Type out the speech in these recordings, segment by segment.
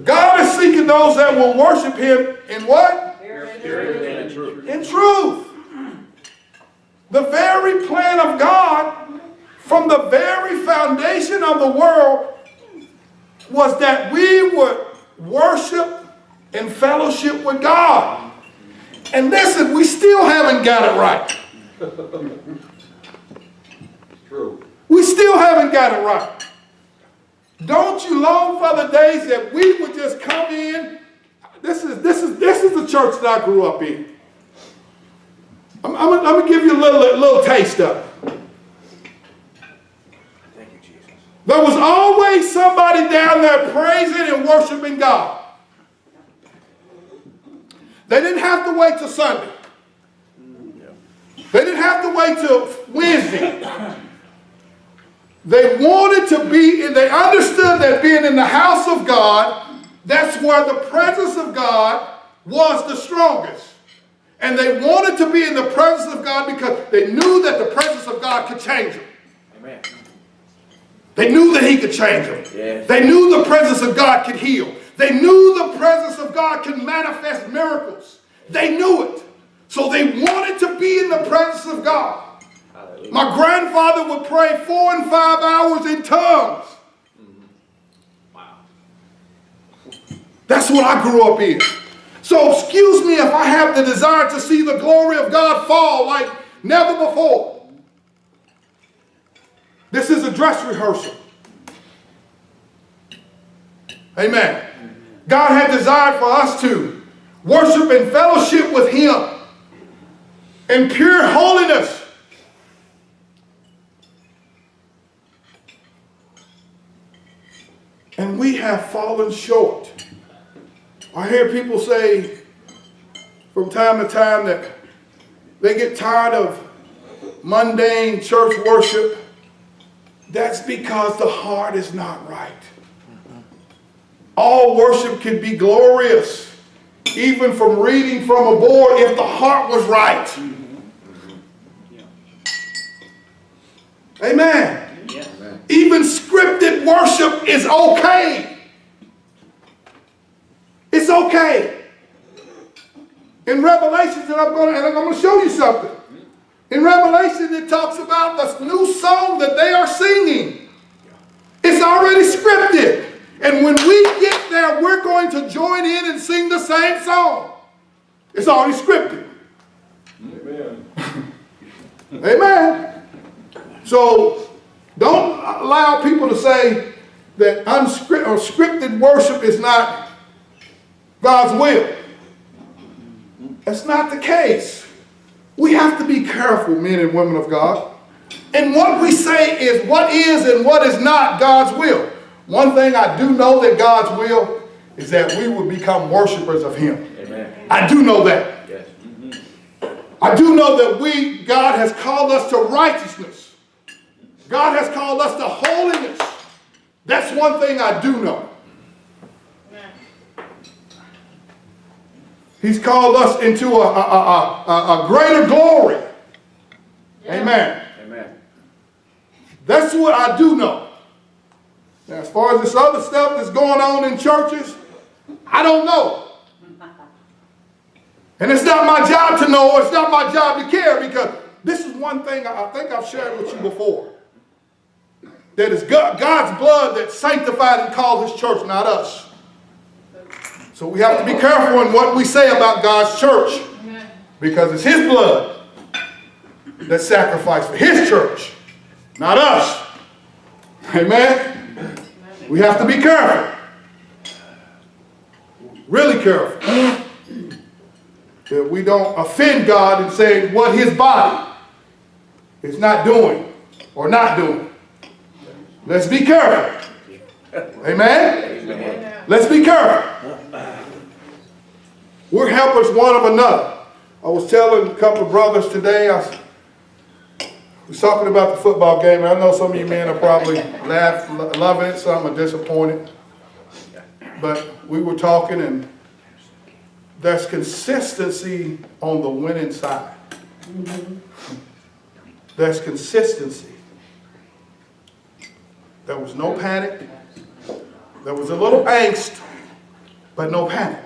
God is seeking those that will worship him in what? In truth. In truth. The very plan of God from the very foundation of the world was that we would worship and fellowship with God. And listen, we still haven't got it right. True. We still haven't got it right. Don't you long for the days that we would just come in? This is the church that I grew up in. I'm gonna give you a little taste of it. Thank you, Jesus. There was always somebody down there praising and worshiping God. They didn't have to wait till Sunday. They didn't have to wait till Wednesday. They wanted to be, and they understood that being in the house of God, that's where the presence of God was the strongest. And they wanted to be in the presence of God because they knew that the presence of God could change them. Amen. They knew that he could change them. Yes. They knew the presence of God could heal. They knew the presence of God could manifest miracles. They knew it. So they wanted to be in the presence of God. Hallelujah. My grandfather would pray 4 and 5 hours in tongues. Wow. That's what I grew up in. So excuse me if I have the desire to see the glory of God fall like never before. This is a dress rehearsal. Amen. God had desired for us to worship and fellowship with him in pure holiness. And we have fallen short. I hear people say from time to time that they get tired of mundane church worship. That's because the heart is not right. All worship can be glorious, even from reading from a board, if the heart was right. Amen. Yeah. Even scripted worship is okay. It's okay. In Revelations, and I'm going to show you something. In Revelation, it talks about this new song that they are singing. It's already scripted. And when we get there, we're going to join in and sing the same song. It's already scripted. Amen. Amen. So don't allow people to say that scripted worship is not God's will. That's not the case. We have to be careful, men and women of God. And what we say is what is and what is not God's will. One thing I do know that God's will is that we will become worshipers of him. Amen. I do know that. Yes. I do know that God has called us to righteousness. God has called us to holiness. That's one thing I do know. He's called us into a greater glory. Yeah. Amen. Amen. That's what I do know. Now, as far as this other stuff that's going on in churches, I don't know. And it's not my job to know, or it's not my job to care, because this is one thing I think I've shared with you before. That it's God's blood that sanctified and called his church, not us. So we have to be careful in what we say about God's church, because it's his blood that sacrificed for his church, not us. Amen? We have to be careful. Really careful. That we don't offend God in saying what his body is not doing or not doing. Let's be careful. Amen? Amen. Let's be careful. We're helpers one of another. I was telling a couple of brothers today, I was talking about the football game, and I know some of you men are probably loving it, some are disappointed. But we were talking, and there's consistency on the winning side. There's consistency. There was no panic. There was a little angst, But no panic.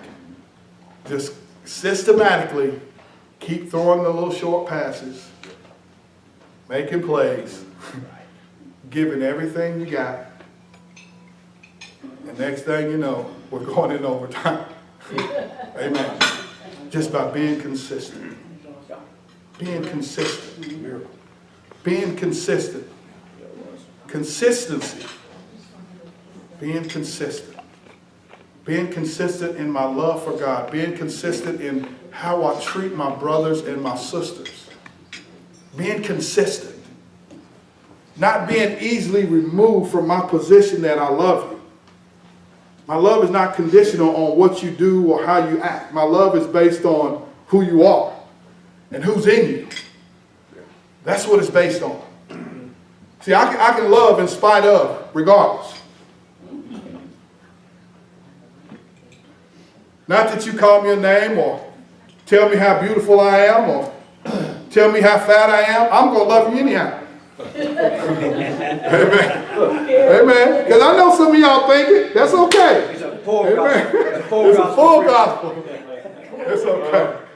Just systematically keep throwing the little short passes, making plays, giving everything you got. And next thing you know, we're going in overtime. Amen. Just by being consistent. Being consistent. Being consistent. Consistency. Being consistent. Being consistent in my love for God. Being consistent in how I treat my brothers and my sisters. Being consistent. Not being easily removed from my position that I love you. My love is not conditional on what you do or how you act. My love is based on who you are and who's in you. That's what it's based on. See, I can love in spite of, regardless. Not that you call me a name or tell me how beautiful I am or tell me how fat I am. I'm going to love you anyhow. Amen. Amen. Because I know some of y'all think it. That's okay. It's a full Amen. gospel. It's a full gospel. It's okay.